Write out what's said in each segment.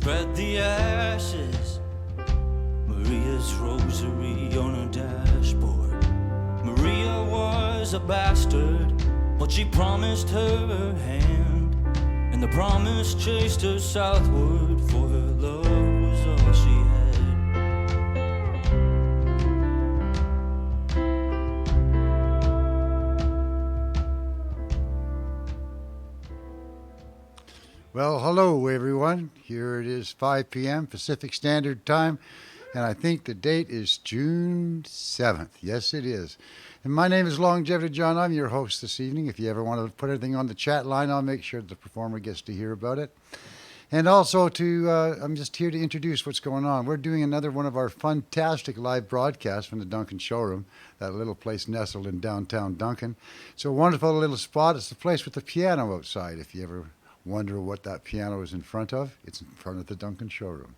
spread the ashes. Maria's rosary on her dashboard. Maria was a bastard, but she promised her hand, and the promise chased her southward, for her love was all she had. Well, hello everyone. Here it is 5 p.m. Pacific Standard Time, and I think the date is June 7th. Yes, it is. And my name is Longevity John. I'm your host this evening. If you ever want to put anything on the chat line, I'll make sure the performer gets to hear about it. And also I'm just here to introduce what's going on. We're doing another one of our fantastic live broadcasts from the Duncan Showroom, that little place nestled in downtown Duncan. It's a wonderful little spot. It's the place with the piano outside. If you ever wonder what that piano is in front of, it's in front of the Duncan Showroom.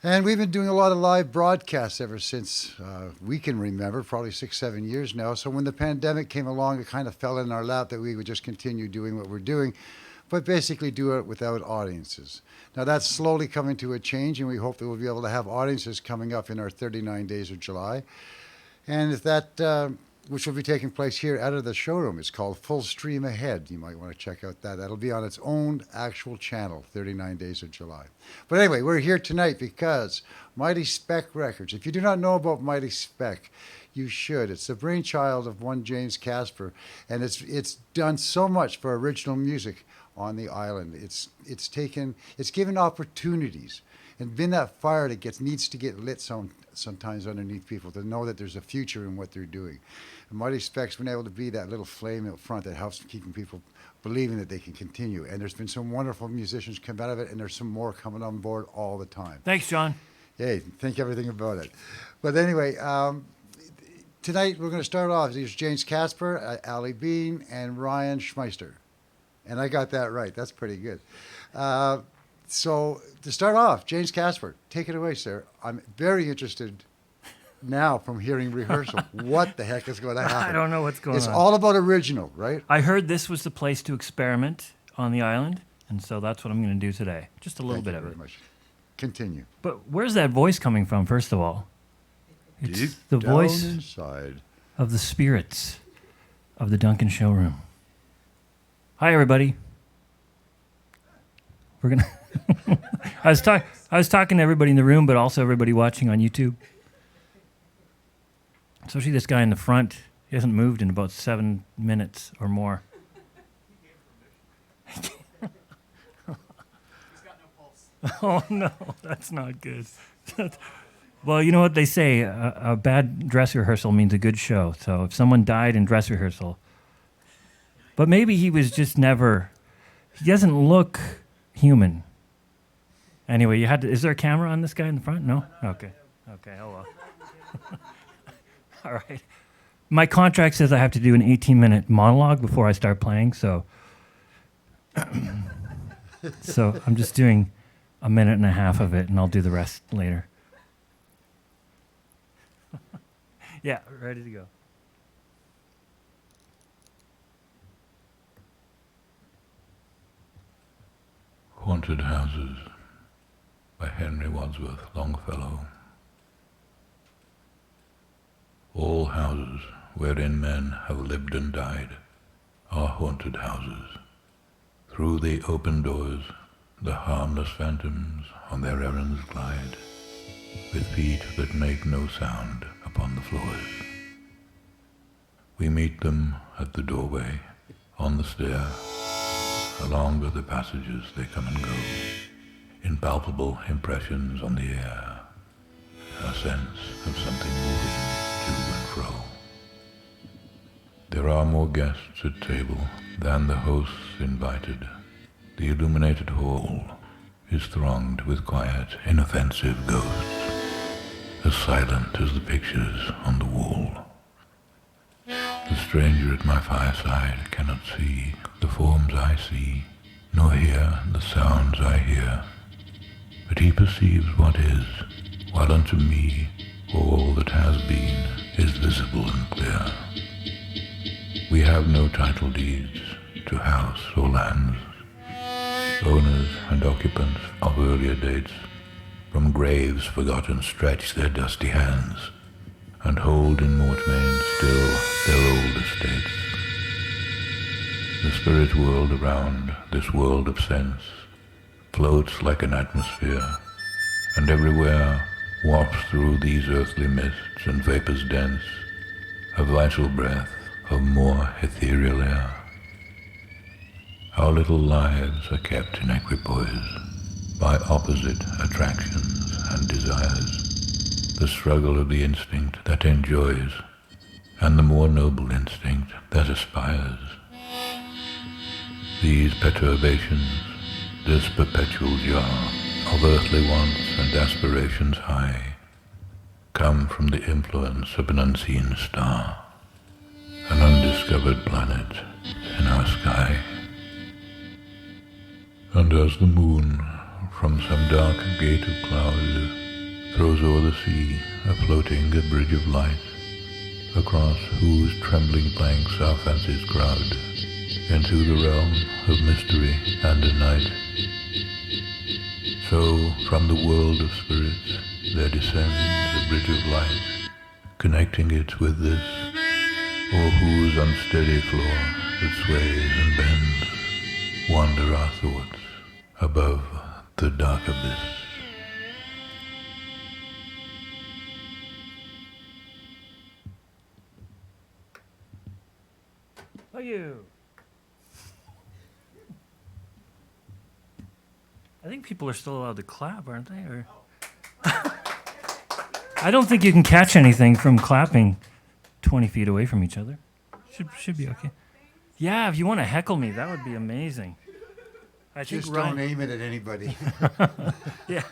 And we've been doing a lot of live broadcasts ever since we can remember, probably 6-7 years now. So when the pandemic came along, it kind of fell in our lap that we would just continue doing what we're doing, but basically do it without audiences. Now that's slowly coming to a change, and we hope that we'll be able to have audiences coming up in our 39 days of July. And if that, which will be taking place here out of the showroom. It's called Full Stream Ahead. You might want to check out that. That'll be on its own actual channel, 39 Days of July. But anyway, we're here tonight because Mighty Spec Records. If you do not know about Mighty Spec, you should. It's the brainchild of one James Kasper, and it's done so much for original music on the island. It's given opportunities and been that fire that needs to get lit sometimes underneath people to know that there's a future in what they're doing. And Mighty Spec's been able to be that little flame out front that helps keeping people believing that they can continue. And there's been some wonderful musicians come out of it, and there's some more coming on board all the time. Thanks, John. Hey, think everything about it. But anyway, tonight we're going to start off. There's James Kasper, Ali Bean, and Ryan Schmeister. And I got that right. That's pretty good. So to start off, James Kasper, take it away, sir. I'm very interested now from hearing rehearsal. What the heck is going to happen? I don't know what's going on. It's all about original, right? I heard this was the place to experiment on the island, and so that's what I'm going to do today. Just a little bit of it. Thank you very much. Continue. But where's that voice coming from, first of all? It's Deep the down voice inside of the spirits of the Duncan Showroom. Hi, everybody. We're going to... I was talking to everybody in the room, but also everybody watching on YouTube. Especially this guy in the front. He hasn't moved in about 7 minutes or more. He's got no pulse. Oh, no, that's not good. Well, you know what they say, a bad dress rehearsal means a good show. So if someone died in dress rehearsal, but maybe he was just never, he doesn't look human. Anyway, is there a camera on this guy in the front? No? Okay. Okay, oh well. All right. My contract says I have to do an 18-minute monologue before I start playing, so so I'm just doing a minute and a half of it, and I'll do the rest later. Yeah, ready to go. Haunted Houses by Henry Wadsworth Longfellow. All houses wherein men have lived and died are haunted houses. Through the open doors the harmless phantoms on their errands glide, with feet that make no sound upon the floors. We meet them at the doorway, on the stair, along the passages they come and go, impalpable impressions on the air, a sense of something moving to and fro. There are more guests at table than the hosts invited. The illuminated hall is thronged with quiet, inoffensive ghosts, as silent as the pictures on the wall. The stranger at my fireside cannot see the forms I see, nor hear the sounds I hear, but he perceives what is, while unto me all that has been is visible and clear. We have no title deeds to house or lands, Owners and occupants of earlier dates from graves forgotten stretch their dusty hands and hold in mortmain still their old estates. The spirit world around this world of sense floats like an atmosphere, and everywhere wafts through these earthly mists and vapors dense a vital breath of more ethereal air. Our little lives are kept in equipoise by opposite attractions and desires, the struggle of the instinct that enjoys and the more noble instinct that aspires. These perturbations, this perpetual jar of earthly wants and aspirations high, come from the influence of an unseen star, an undiscovered planet in our sky. And as the moon, from some dark gate of cloud, throws o'er the sea a bridge of light, across whose trembling planks our fancies crowd into the realm of mystery and a night, so from the world of spirits there descends a bridge of light, connecting it with this, o'er whose unsteady floor that sways and bends wander our thoughts above the dark abyss. Oh, you. I think people are still allowed to clap, aren't they? Or I don't think you can catch anything from clapping 20 feet away from each other. Should be okay. Yeah, if you want to heckle me, that would be amazing. I think Just don't aim it at anybody. Yeah.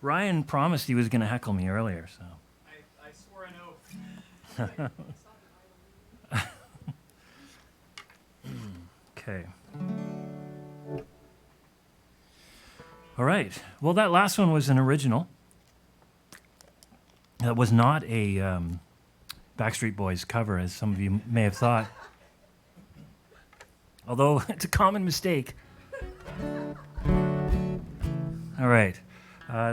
Ryan promised he was going to heckle me earlier, so. I swore an oath. Okay. All right. Well, that last one was an original. That was not a Backstreet Boys cover, as some of you may have thought. Although it's a common mistake. All right.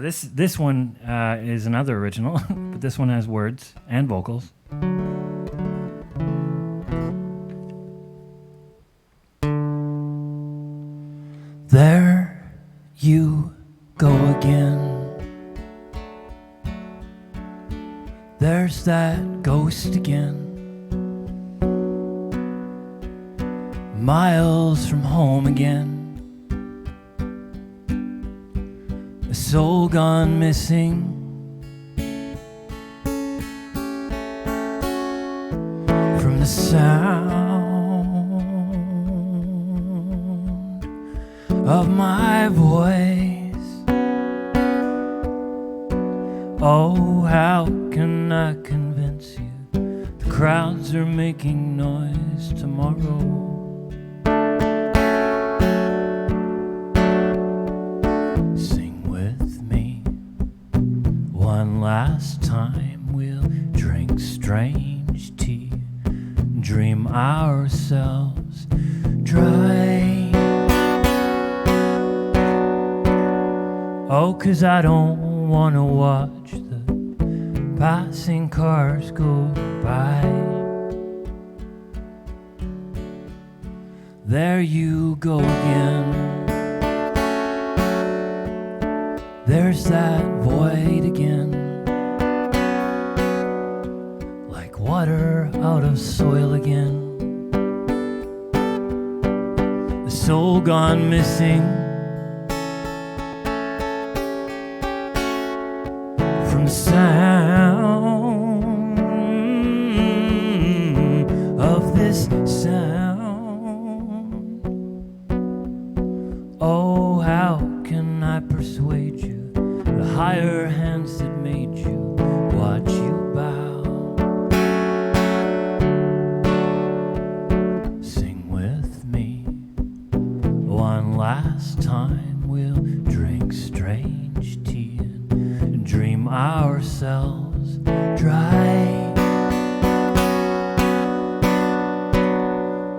This one is another original, but this one has words and vocals. There you go again. There's that ghost again. Miles from home again. A soul gone missing. From the sound of my voice. Oh, how can I convince you? The crowds are making noise tomorrow. Sing with me one last time. We'll drink strange tea, dream ourselves dry. Oh, 'cause I don't wanna watch the passing cars go by. There you go again. There's that void again. Like water out of soil again. The soul gone missing. From the sound of this sound. Oh, how can I persuade you? The higher hands that made you, watch you bow. Sing with me one last time. We'll drink strange tea and dream ourselves dry.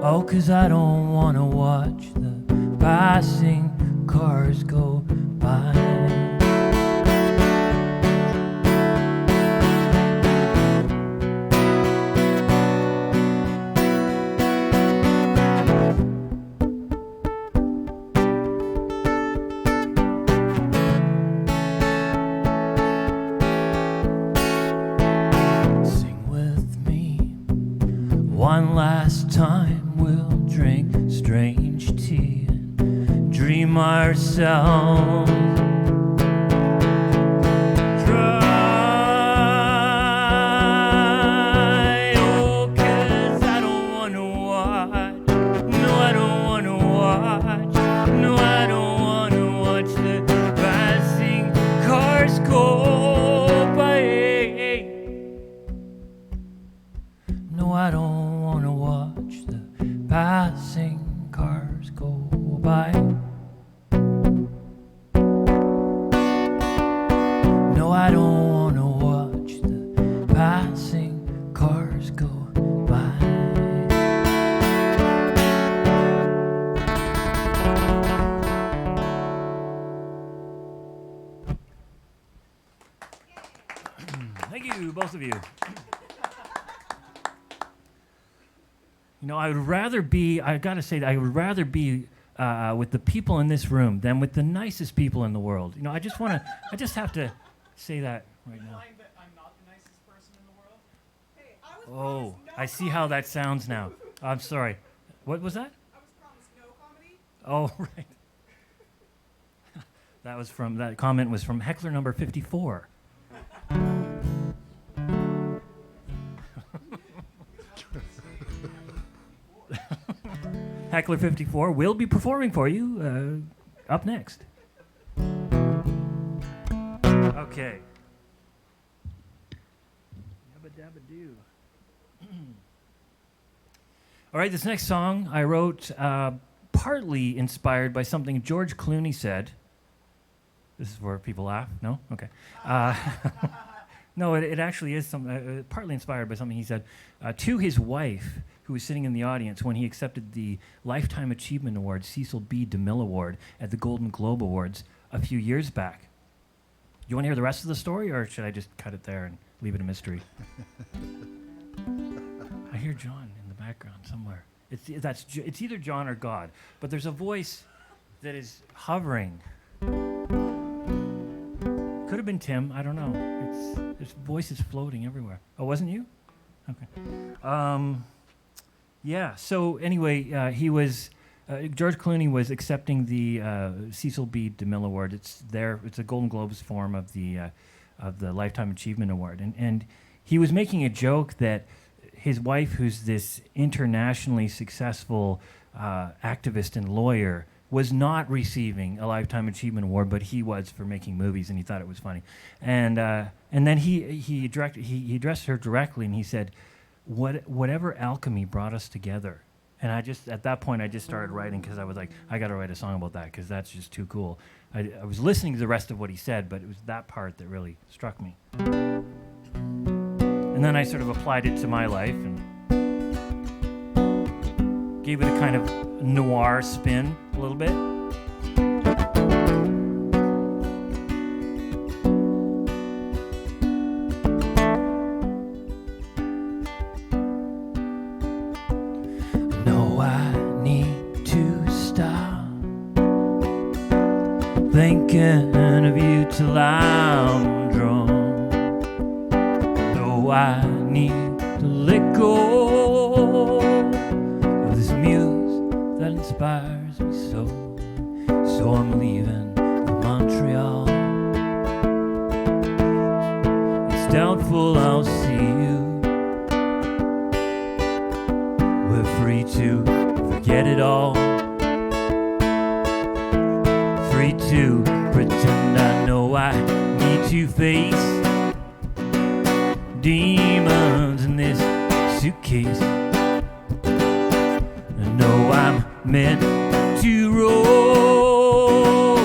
Oh, 'cause I don't wanna watch the passing cars go by. One last time we'll drink strange tea and dream ourselves dry. Oh, 'cause I don't wanna watch. No, I don't wanna watch. No, I don't wanna watch the passing cars go by. No, I don't passing cars go by. No, I don't want to watch the passing cars go by. Thank you, both of you. You know, I would rather be with the people in this room than with the nicest people in the world. You know, I just have to say that right now. Implying that I'm not the nicest person in the world? Hey, I was Oh, promised no I see how comedy. that sounds now. I'm sorry. What was that? I was promised no comedy. Oh, right. That comment was from heckler number 54. Heckler 54 will be performing for you up next. Okay. Yabba-dabba-doo. All right, this next song I wrote partly inspired by something George Clooney said. This is where people laugh? No? Okay. No, it actually is partly inspired by something he said to his wife, who was sitting in the audience when he accepted the Lifetime Achievement Award, Cecil B. DeMille Award, at the Golden Globe Awards a few years back. You want to hear the rest of the story, or should I just cut it there and leave it a mystery? I hear John in the background somewhere. It's either John or God, but there's a voice that is hovering. Could have been Tim. I don't know. There's voices floating everywhere. Oh, wasn't you? Okay. Yeah. So anyway, George Clooney was accepting the Cecil B. DeMille Award. It's a Golden Globes form of the Lifetime Achievement Award, and he was making a joke that his wife, who's this internationally successful activist and lawyer, was not receiving a Lifetime Achievement Award, but he was for making movies, and he thought it was funny. And then he addressed her directly, and he said, "Whatever alchemy brought us together." And at that point, I just started writing because I was like, I got to write a song about that because that's just too cool. I was listening to the rest of what he said, but it was that part that really struck me. And then I sort of applied it to my life and gave it a kind of noir spin a little bit. No, I need to stop thinking of you till I'm drunk. No, I need to let go of this muse that inspires me so. So I'm leaving for Montreal. It's doubtful I'll see you. We're free to forget it all. Free to pretend I know I need to face demons in this suitcase. I know I'm meant to roll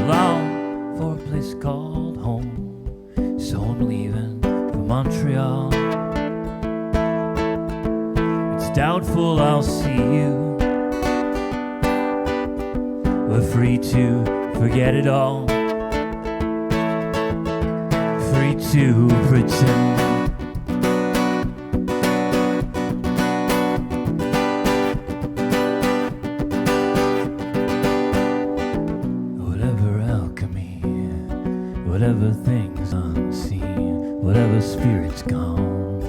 along for a place called home. So I'm leaving for Montreal. It's doubtful I'll see you. We're free free to forget it all, free to pretend. Whatever alchemy, whatever things unseen, whatever spirit's gone,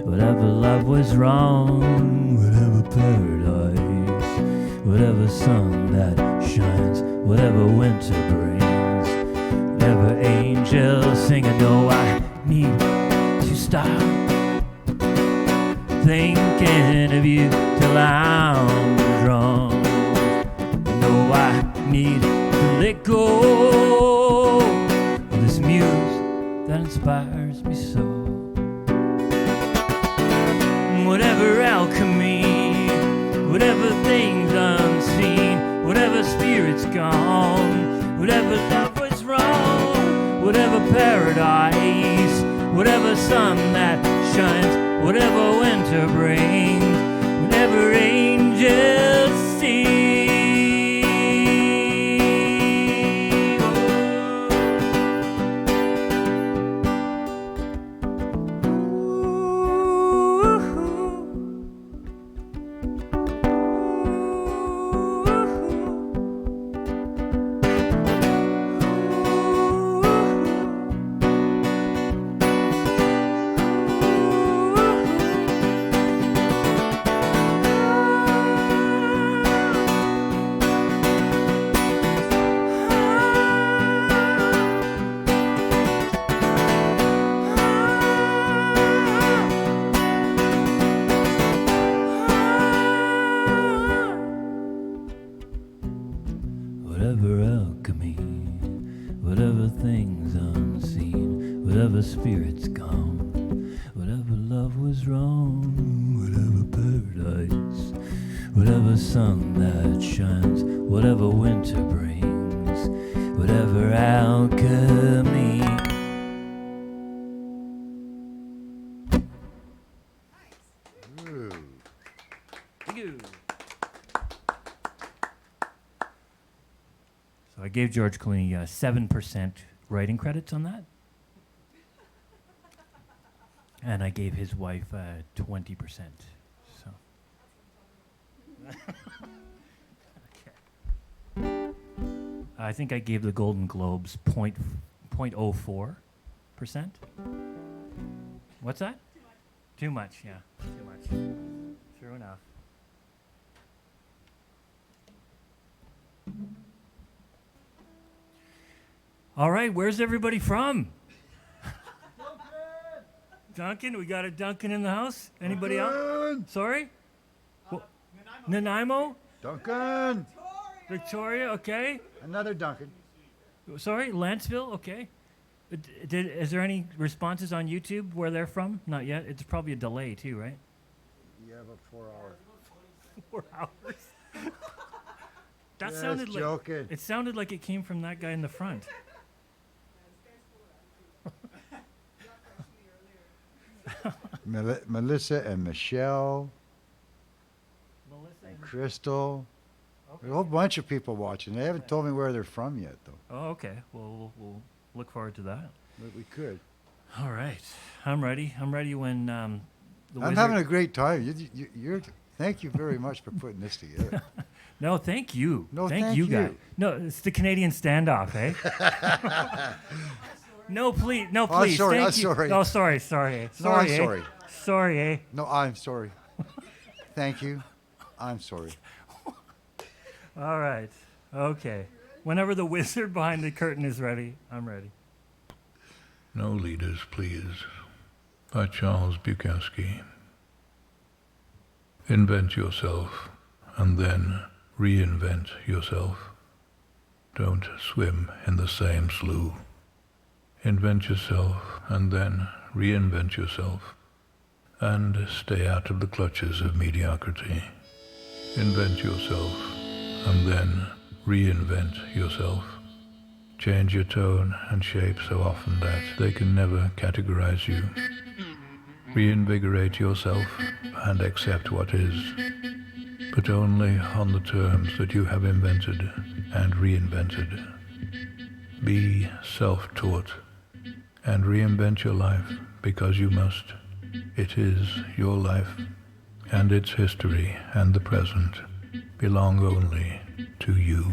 whatever love was wrong, whatever paradise, whatever sun that shines, whatever winter brings, whatever angels sing. I know I need to stop thinking of you till I'm drunk. I know I need to let go of this muse that inspires me so. Whatever alchemy, whatever things unseen, whatever spirit's gone, whatever love was wrong, whatever paradise, whatever sun that shines, whatever winter brings, whatever angels sing. Whatever alchemy, whatever things unseen, whatever spirit's gone, whatever love was wrong, whatever paradise, whatever sun that shines, whatever winter brings, whatever alchemy. Ooh. Thank you. So I gave George Clooney 7% writing credits on that. And I gave his wife 20%. So. Okay. I think I gave the Golden Globes 0.04%. What's that? Too much, yeah. Too much. True enough. All right, where's everybody from? Duncan, we got a Duncan in the house. Anybody else? Sorry? Nanaimo? Duncan! Victoria, okay. Another Duncan. Sorry, Lanceville, okay. Is there any responses on YouTube where they're from? Not yet. It's probably a delay too, right? Yeah, about 4 hours. 4 hours. That Just sounded like joking. it sounded like it came from that guy in the front. Melissa and Michelle, and Crystal. There's a whole bunch of people watching. They haven't told me where they're from yet, though. Oh, okay. Well, we'll look forward to that. But we could. All right. I'm ready. I'm ready when the I'm wizard... having a great time. You're. Thank you very much for putting this together. No, thank you. No, thank thank you, guy. you. No, it's the Canadian standoff, eh? No, please. No, Oh, I'm please. sorry, Thank I'm you. sorry. Oh, sorry. No, Sorry, I'm eh? sorry. Sorry, eh? No, I'm sorry. Thank you. I'm sorry. All right. Okay. Whenever the wizard behind the curtain is ready, I'm ready. No Leaders, Please, by Charles Bukowski. Invent yourself, and then reinvent yourself. Don't swim in the same slough. Invent yourself, and then reinvent yourself, and stay out of the clutches of mediocrity. Invent yourself, and then reinvent yourself. Change your tone and shape so often that they can never categorize you. Reinvigorate yourself and accept what is, but only on the terms that you have invented, and reinvented. Be self-taught and reinvent your life because you must. It is your life, and its history and the present belong only to you.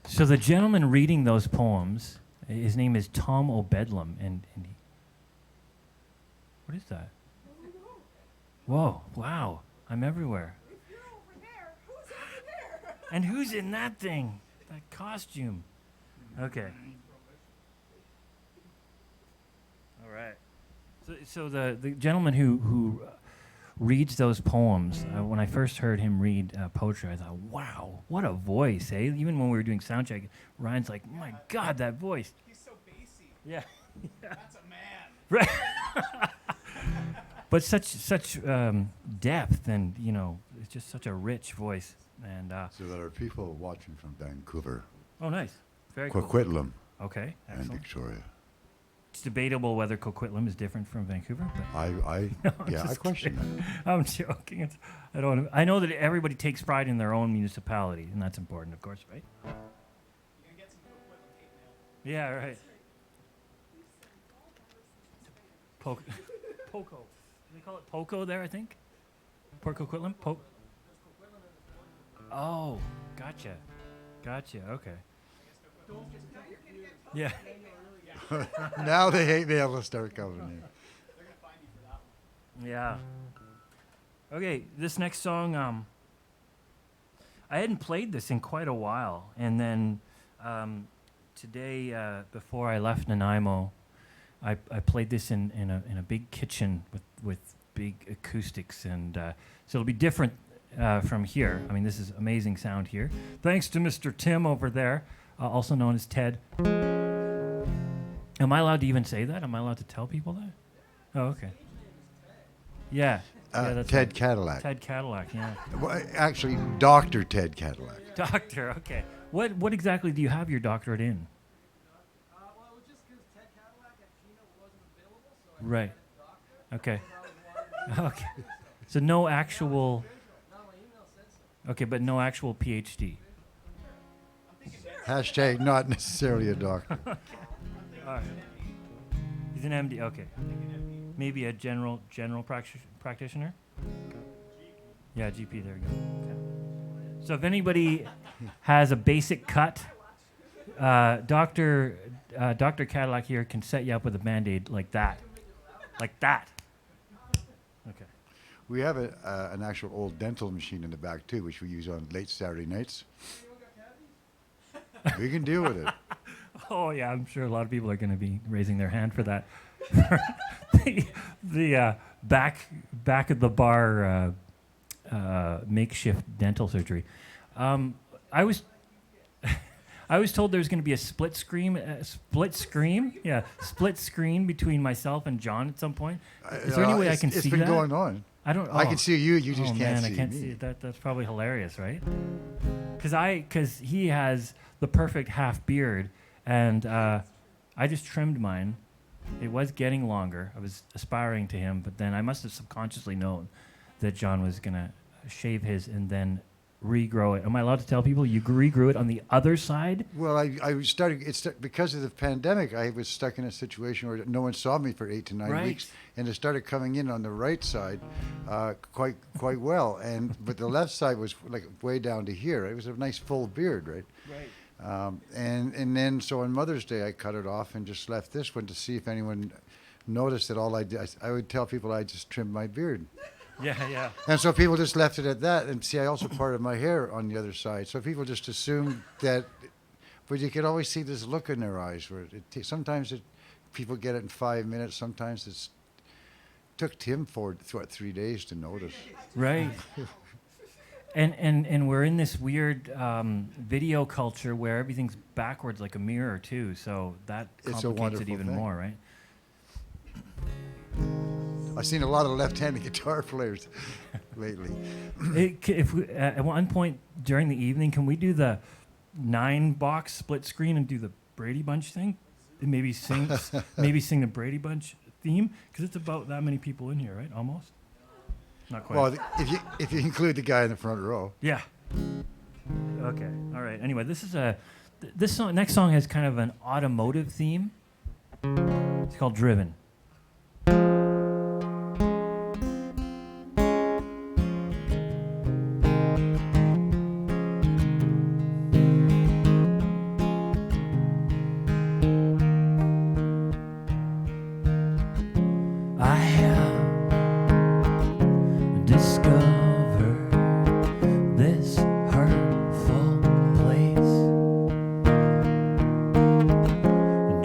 So the gentleman reading those poems, his name is Tom O'Bedlam, and he, what is that? Whoa! Wow! I'm everywhere. If you're over there, who's over there? And who's in that thing? That costume. Okay. All right. So the gentleman who reads those poems, when I first heard him read poetry, I thought, wow, what a voice, eh? Even when we were doing sound check, Ryan's like, my God, that voice. He's so bassy. Yeah. That's a man. Right. But such depth, and it's just such a rich voice. And So there are people watching from Vancouver, oh, nice, very cool. Coquitlam, Okay, and excellent. Victoria. It's debatable whether Coquitlam is different from Vancouver, but I just question that. I'm joking. I don't. I know that everybody takes pride in their own municipality, and that's important, of course, right? You're gonna get some Coquitlam hate mail. Yeah, right. Poco. Do they call it Poco there? I think. Port Coquitlam. Oh, gotcha. Okay. Yeah. Now the hate mail will start coming in. They're gonna find you for that one. Yeah. Okay, this next song, I hadn't played this in quite a while, and then today, before I left Nanaimo, I played this in a big kitchen with big acoustics, and so it'll be different from here. I mean, this is amazing sound here. Thanks to Mr. Tim over there, also known as Ted. Am I allowed to even say that? Am I allowed to tell people that? Oh, okay. Yeah. Yeah, that's Ted right. Cadillac. Ted Cadillac, yeah. Well, actually, Dr. Ted Cadillac. Doctor, okay. What exactly do you have your doctorate in? Well, it was just because Ted Cadillac at Chino wasn't available, so I Right. had a doctor. Okay. I was Okay. So no actual. no, my email says so. Okay, but no actual PhD. Hashtag not necessarily a doctor. All right. He's an MD. Okay. Maybe a general practitioner. Yeah, GP. There we go. Okay. So if anybody has a basic cut, Doctor Cadillac here can set you up with a Band-Aid like that, like that. Okay. We have an actual old dental machine in the back too, which we use on late Saturday nights. We can deal with it. Oh yeah, I'm sure a lot of people are going to be raising their hand for that. the back of the bar makeshift dental surgery. I was told there was going to be a split screen between myself and John at some point. Is there any way I can see that? It's been going on. I don't. I can see you. You just oh can't man, see I can't me. see it. That's probably hilarious, right? Because he has the perfect half beard, and I just trimmed mine. It was getting longer. I was aspiring to him, but then I must have subconsciously known that John was gonna shave his and then regrow it. Am I allowed to tell people you regrew it on the other side? Well, I was starting. Because of the pandemic. I was stuck in a situation where no one saw me for 8 to 9 Right. weeks, and it started coming in on the right side, quite well. But the left side was like way down to here. It was a nice full beard, right? Right. And then so on Mother's Day I cut it off and just left this one to see if anyone noticed that all I did. I would tell people I just trimmed my beard. Yeah. And so people just left it at that. And see, I also parted my hair on the other side. So people just assumed that, but you could always see this look in their eyes where sometimes people get it in 5 minutes. Sometimes took Tim 3 days to notice. Right. And we're in this weird video culture where everything's backwards like a mirror too. So that It's a complicates it wonderful even thing. more, right? I've seen a lot of left-handed guitar players lately. If we, at one point during the evening, can we do the 9-box split screen and do the Brady Bunch thing? maybe sing the Brady Bunch theme, because it's about that many people in here, right? Almost. Not quite. Well, if you include the guy in the front row. Yeah. Okay. All right. Anyway, this song. Next song has kind of an automotive theme. It's called "Driven." I have discovered this hurtful place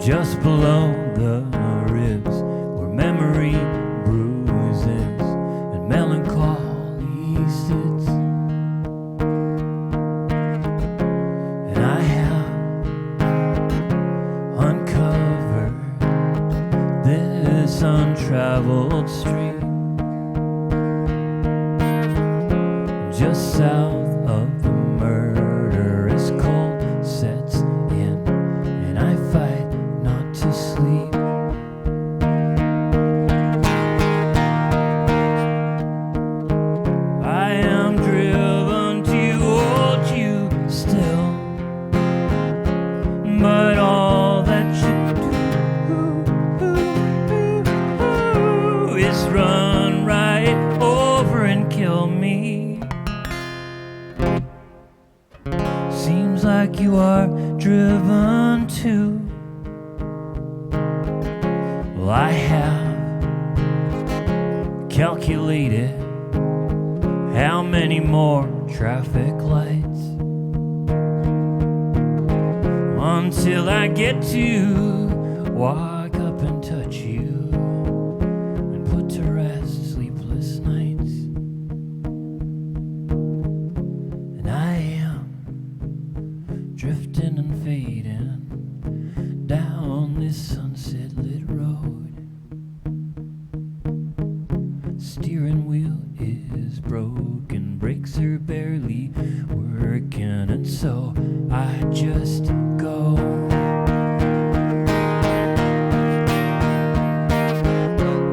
just below the ribs, where memory bruises and melancholy sits. And I have uncovered this untraveled street just south of the murderous cold sets in, and I fight not to sleep. I am driven to hold you still, but all that you do is run right over and kill me. Seems like you are driven to. Well, I have calculated how many more traffic lights until I get to walk up and touch you and put to rest sleepless nights. And I am drifting and fading down this sunset lit road. Steering wheel is broken, brakes are barely working, and so I just go.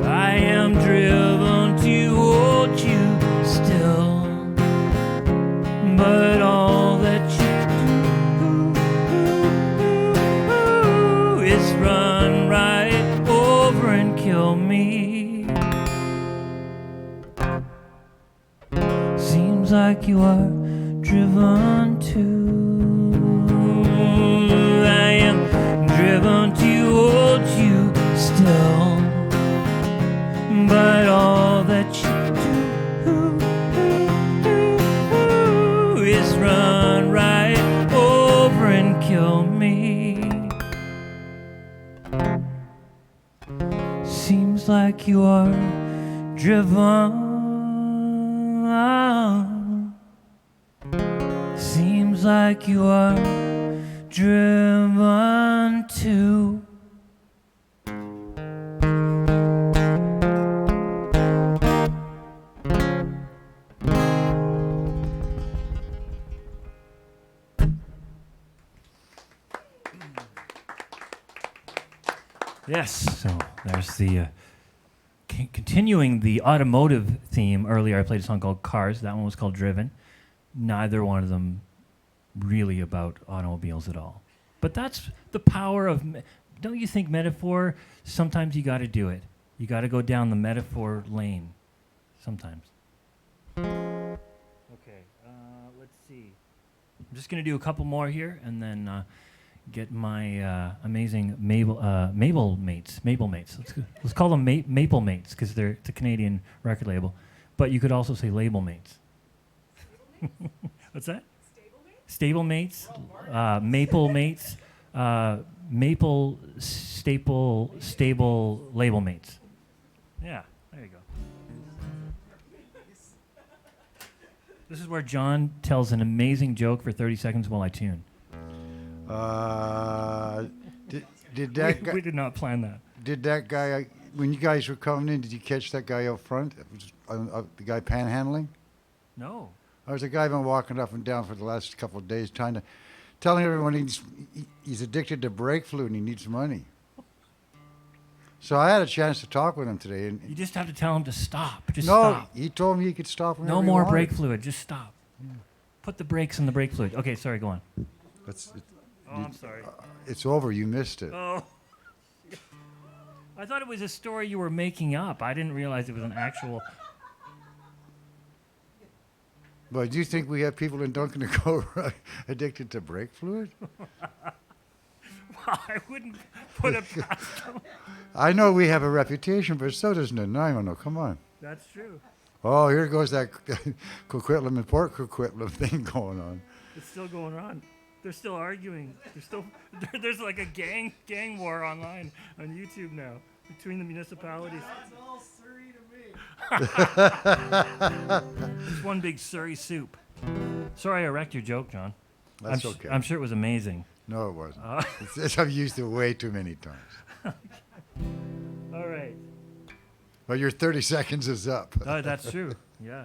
I am driven to hold you still, but all that you do is run right over and kill me. Seems like you are driven to. I am driven to hold you still, but all that you do is run right over and kill me. Seems like you are driven. Seems like you are driven to. Yes, so there's the continuing the automotive theme. Earlier I played a song called Cars. That one was called Driven. Neither one of them really about automobiles at all. But that's the power of, don't you think metaphor, sometimes you got to do it. You got to go down the metaphor lane sometimes. Okay, let's see. I'm just going to do a couple more here and then get my amazing Mabel mates. Let's call them Maple Mates because it's a Canadian record label. But you could also say label mates. What's that? Stable mates, maple mates, maple stable label mates. Yeah, there you go. This is where John tells an amazing joke for 30 seconds while I tune. Did that guy, we did not plan that. Did that guy, when you guys were coming in, did you catch that guy out front? The guy panhandling? No. There's a guy been walking up and down for the last couple of days telling everyone he's addicted to brake fluid and he needs money. So I had a chance to talk with him today, and You just have to tell him to stop. Just no, stop. he told me he could stop whenever No he more wanted. brake fluid. Just stop. Put the brakes in the brake fluid. Okay, sorry, go on. Oh, I'm sorry. It's over. You missed it. Oh. I thought it was a story you were making up. I didn't realize it was an actual. But do you think we have people in Duncan to go addicted to brake fluid? I wouldn't put it past them. I know we have a reputation, but so does Nanaimo. Come on. That's true. Oh, here goes that Coquitlam and Port Coquitlam thing going on. It's still going on. They're still arguing. There's like a gang war online on YouTube now between the municipalities. That's all Surrey to me. It's one big Surrey soup. Sorry I wrecked your joke, John. That's okay. I'm sure it was amazing. No, it wasn't. I've used it way too many times. All right. But your 30 seconds is up. That's true. Yeah.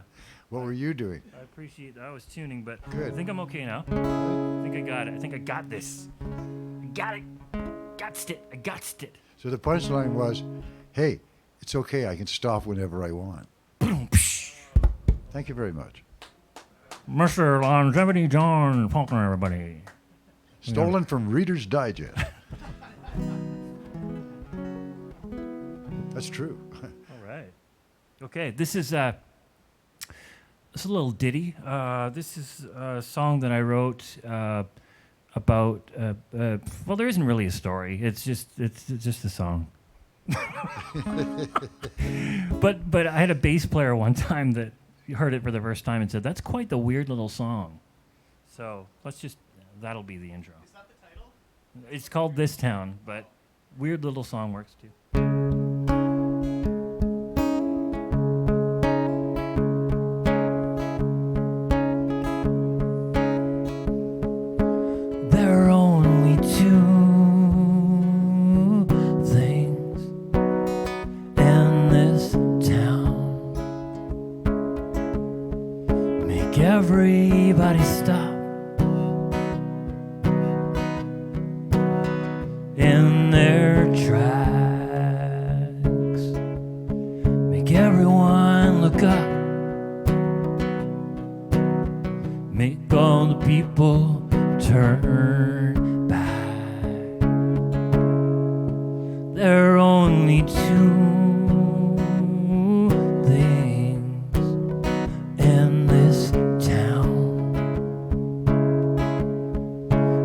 What were you doing? I appreciate that. I was tuning, but Good. I think I'm okay now. I think I got it. I think I got this. I got it. Gotst it. I gotst it. So the punchline was, hey, it's okay. I can stop whenever I want. Boom, psh. Thank you very much. Mr. Longevity John Faulkner, everybody. Stolen from Reader's Digest. That's true. All right. Okay, this is a little ditty. This is a song that I wrote about. Well, there isn't really a story. It's just a song. but I had a bass player one time that heard it for the first time and said, "That's quite the weird little song." So that'll be the intro. Is that the title? It's called This Town, but weird little song works too. There are only two things in this town. Make everybody stop in their tracks. Make everyone look up. Make all the people turn back. There are only two things in this town.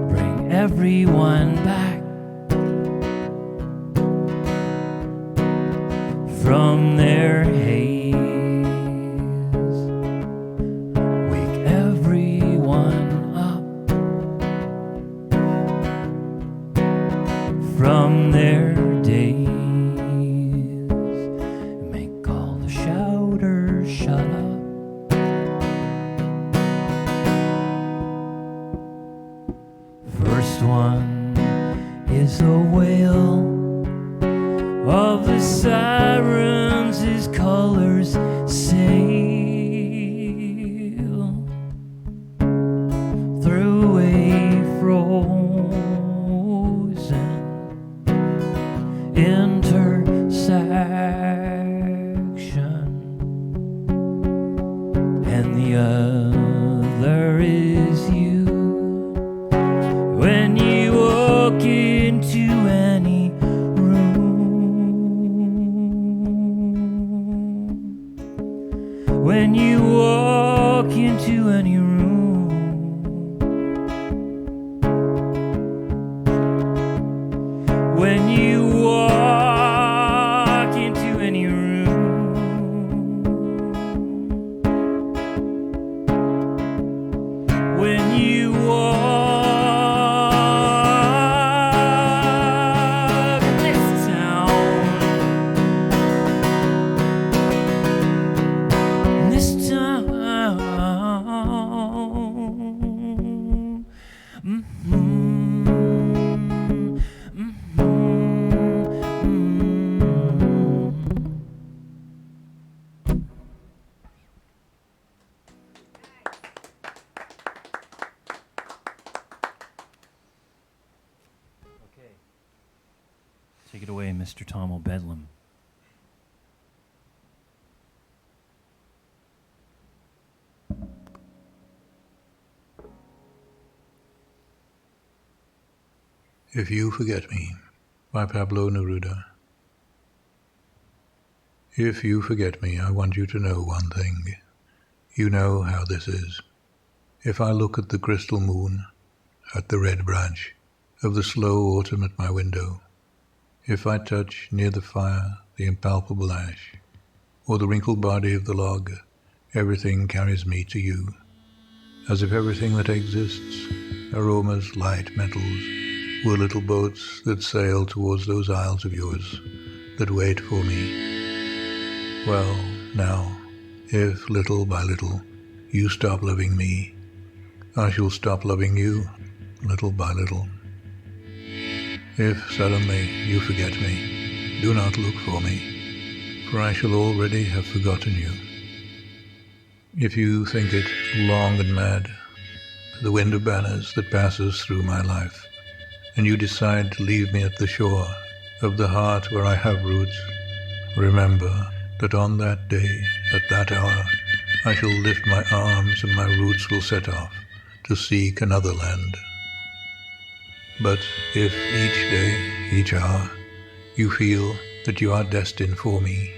Bring everyone back from their haze. Wake everyone up from their days. Make all the shouters shut up. First one is a wail of the sirens, his colors sail through a frozen intersection, and the other is you. When you walk into any when you walk into any room, when you walk into any room, when you walk this town, this town, Mr. Tom O'Bedlam. If You Forget Me by Pablo Neruda. If you forget me, I want you to know one thing. You know how this is. If I look at the crystal moon, at the red branch of the slow autumn at my window, if I touch near the fire the impalpable ash, or the wrinkled body of the log, everything carries me to you, as if everything that exists, aromas, light, metals, were little boats that sail towards those isles of yours that wait for me. Well, now, if little by little you stop loving me, I shall stop loving you little by little. If suddenly you forget me, do not look for me, for I shall already have forgotten you. If you think it long and mad, the wind of banners that passes through my life, and you decide to leave me at the shore of the heart where I have roots, remember that on that day, at that hour, I shall lift my arms and my roots will set off to seek another land. But if each day, each hour, you feel that you are destined for me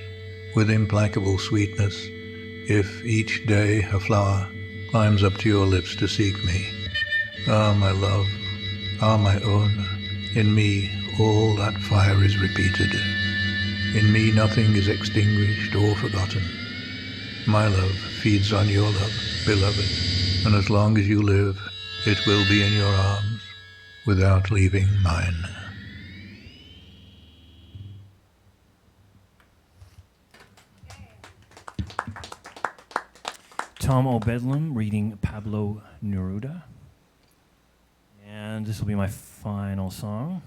with implacable sweetness, if each day a flower climbs up to your lips to seek me, ah, my love, ah, my own, in me all that fire is repeated. In me nothing is extinguished or forgotten. My love feeds on your love, beloved, and as long as you live, it will be in your arms without leaving mine. Tom O'Bedlam reading Pablo Neruda. And this will be my final song.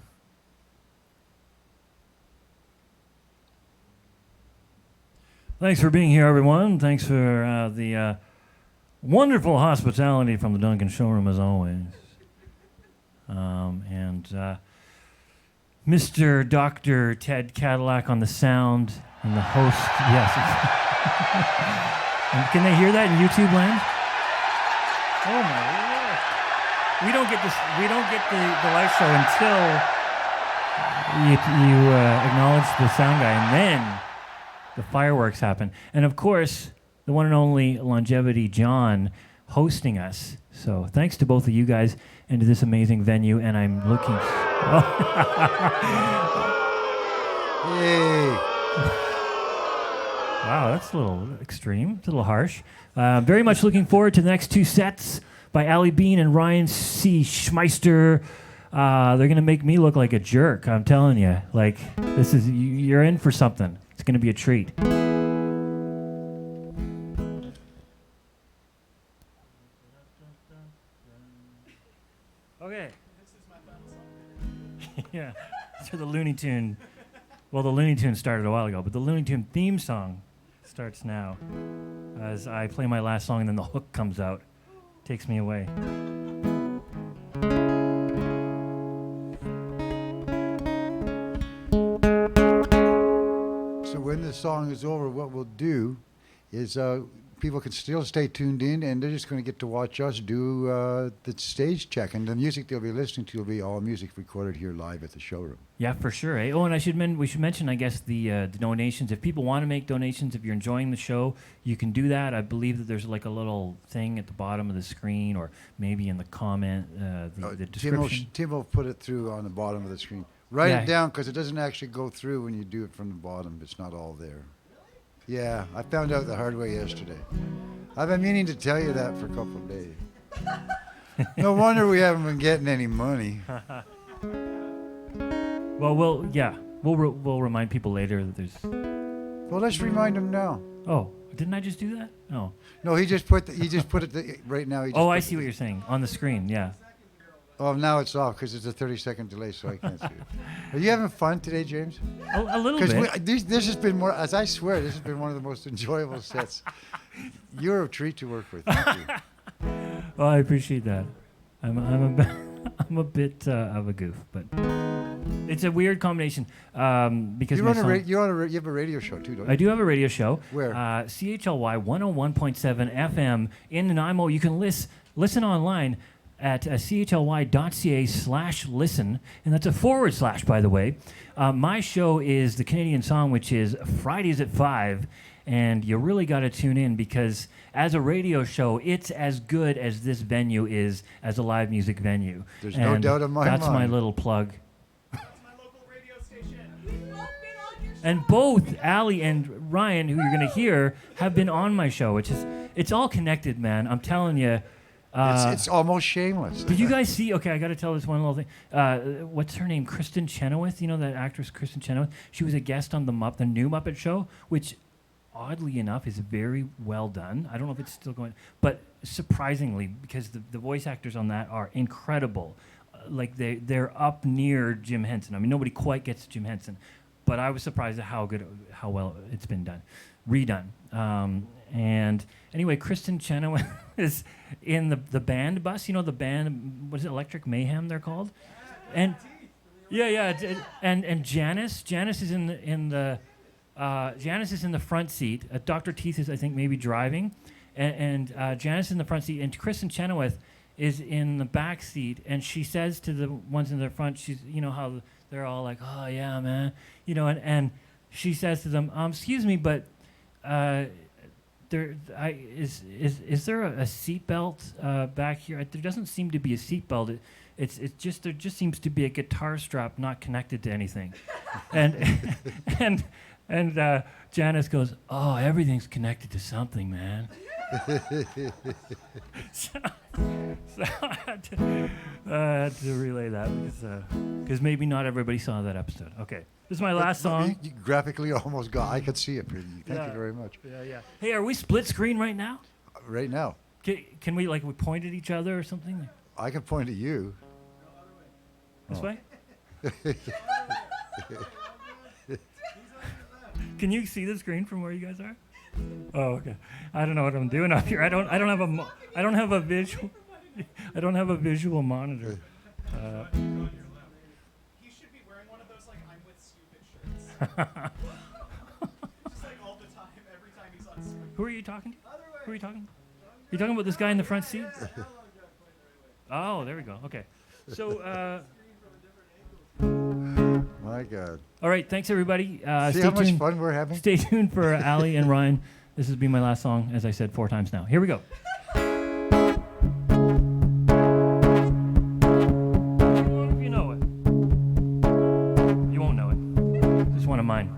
Thanks for being here, everyone. Thanks for the wonderful hospitality from the Duncan Showroom, as always. Mr. Dr. Ted Cadillac on the sound and the host. Yes. And can they hear that in YouTube land? Oh my Lord! We don't get this. We don't get the live show until you acknowledge the sound guy, and then the fireworks happen. And of course, the one and only Longevity John hosting us. So thanks to both of you guys and to this amazing venue. And I'm looking. Yay! Wow, that's a little extreme. It's a little harsh. Very much looking forward to the next two sets by Ali Bean and Ryan C. Schmeister. They're going to make me look like a jerk, I'm telling you. Like, this is, you're in for something. It's going to be a treat. Okay. This is my final song. Yeah. So the Looney Tune. Well, the Looney Tune started a while ago, but the Looney Tune theme song starts now. As I play my last song and then the hook comes out. Takes me away. So when the song is over, what we'll do is people can still stay tuned in, and they're just going to get to watch us do the stage check. And the music they'll be listening to will be all music recorded here live at the showroom. Yeah, for sure. Eh? Oh, and we should mention, I guess, the donations. If people want to make donations, if you're enjoying the show, you can do that. I believe that there's like a little thing at the bottom of the screen, or maybe in the comment, the description. Tim will put it through on the bottom of the screen. Write it down, because it doesn't actually go through when you do it from the bottom. It's not all there. Yeah, I found out the hard way yesterday. I've been meaning to tell you that for a couple of days. No wonder we haven't been getting any money. Well, we'll remind people later that there's. Well, let's remind them now. Oh, didn't I just do that? No. No, he just put it right now. Oh, I see what you're saying on the screen. Yeah. Oh, now it's off because it's a 30-second delay, so I can't see it. Are you having fun today, James? A little bit. Because this has been more, as I swear, this has been one of the most enjoyable sets. You're a treat to work with. Thank you. Well, I appreciate that. I'm a bit of a goof, but It's a weird combination because You my run a song- you have a radio show too, don't you? I do have a radio show. Where? CHLY 101.7 FM in Nanaimo. You can listen online at chly.ca/listen, and that's a /, by the way. My show is the Canadian Song, which is Fridays at 5, and you really got to tune in because as a radio show, it's as good as this venue is as a live music venue. There's no And doubt in my that's my mind. little plug. It's my local radio station. We love being on your show. And both Allie and Ryan, who you're going to hear, have been on my show, which is, it's all connected, man. I'm telling you. It's almost shameless. Did you guys see? Okay, I got to tell this one little thing. What's her name? Kristen Chenoweth. You know that actress, Kristen Chenoweth. She was a guest on the new Muppet Show, which, oddly enough, is very well done. I don't know if it's still going, but surprisingly, because the voice actors on that are incredible. Like they're up near Jim Henson. I mean, nobody quite gets Jim Henson, but I was surprised at how well it's been done, redone. And anyway, Kristen Chenoweth is in the band bus. You know the band, what is it, Electric Mayhem they're called? And and Janice is in the Janice is in the front seat. Dr. Teeth is, I think, maybe driving, and Janice is in the front seat, and Kristen Chenoweth is in the back seat, and she says to the ones in the front, she's, you know how they're all like, oh yeah, man, you know, and she says to them, excuse me, but is there a seatbelt back here? There doesn't seem to be a seatbelt. There just seems to be a guitar strap not connected to anything, and Janice goes, oh, everything's connected to something, man. so I had to relay that because maybe not everybody saw that episode. Okay, this is my last song. You graphically almost got. I could see it. Thank you very much. Yeah. Hey, are we split screen right now? Right now, Can we we point at each other or something? I can point at you. This way? Can you see the screen from where you guys are? Oh, okay. I don't know what I'm doing up here. I don't have a visual. I don't have a visual monitor. He should be wearing one of those I'm with stupid shirts. Just all the time, every time he's on screen. Who are you talking to? Who are you talking to? You talking about this guy in the front seat? Oh, there we go. Okay. So, My God. all right. Thanks, everybody. See how much fun we're having? Stay tuned for Allie and Ryan. This has been my last song, as I said 4 times now. Here we go. If you know it. You won't know it. It's one of mine.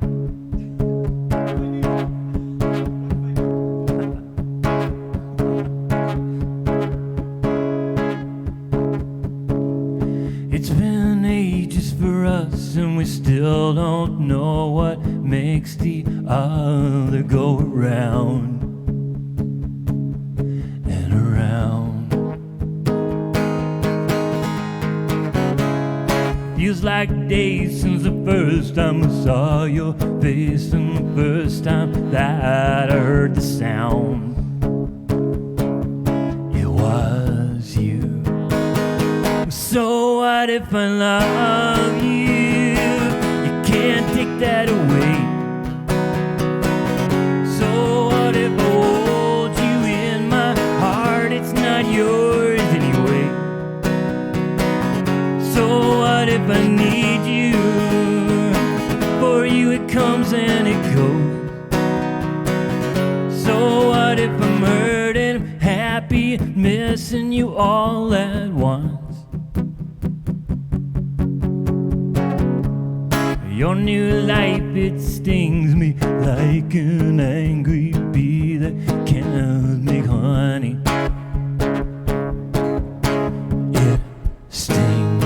It's been ages for us, and we still don't know what makes the other go around and around. Feels like days since the first time I saw your face, and the first time that I heard the sound. It was you. So what if I love you? You can't take that away. So what if I hold you in my heart? It's not yours anyway. So what if I need you? For you it comes and it goes. So what if I'm hurting, happy, missing you all at once? Your new life, it stings me like an angry bee that can't make honey. It stings.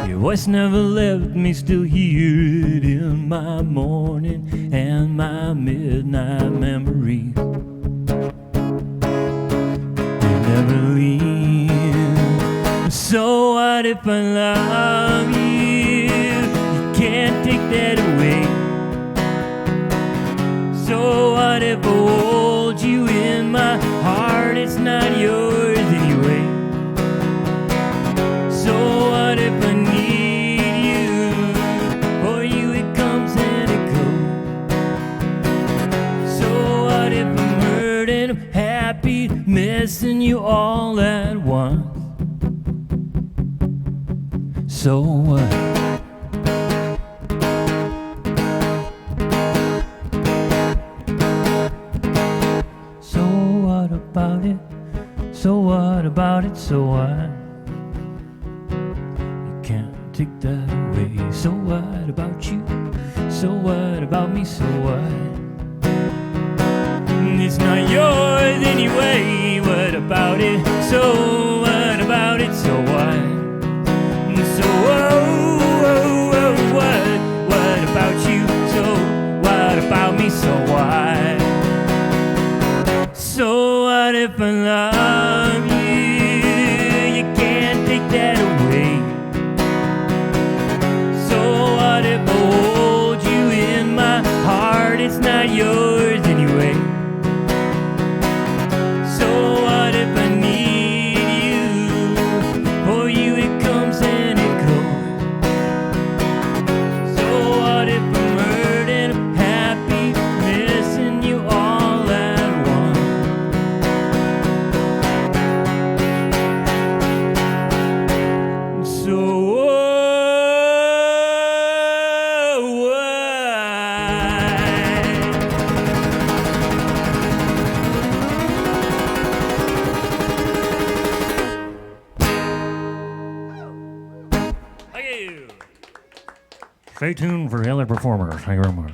Your voice never left me, still hear it in my morning and my midnight memories. You never leave. So what if I love you? You can't take that away. So what if I hold you in my heart? It's not yours anyway. So missing you all at once. So what? So what about it? So what about it? So what? You can't take that away. So what about you? So what about me? So what? It's not yours anyway. What about it? So what about it? So what? So what about you? So what about me? So what? So what if I love you? You can't take that away. So what if I hold you in my heart? It's not yours anyway. So what if I need you? For you it comes and it goes. So what if I'm hurt and I'm happy, missing you all at once? So what? Thank you. Stay tuned for the other performers. Thank you very much.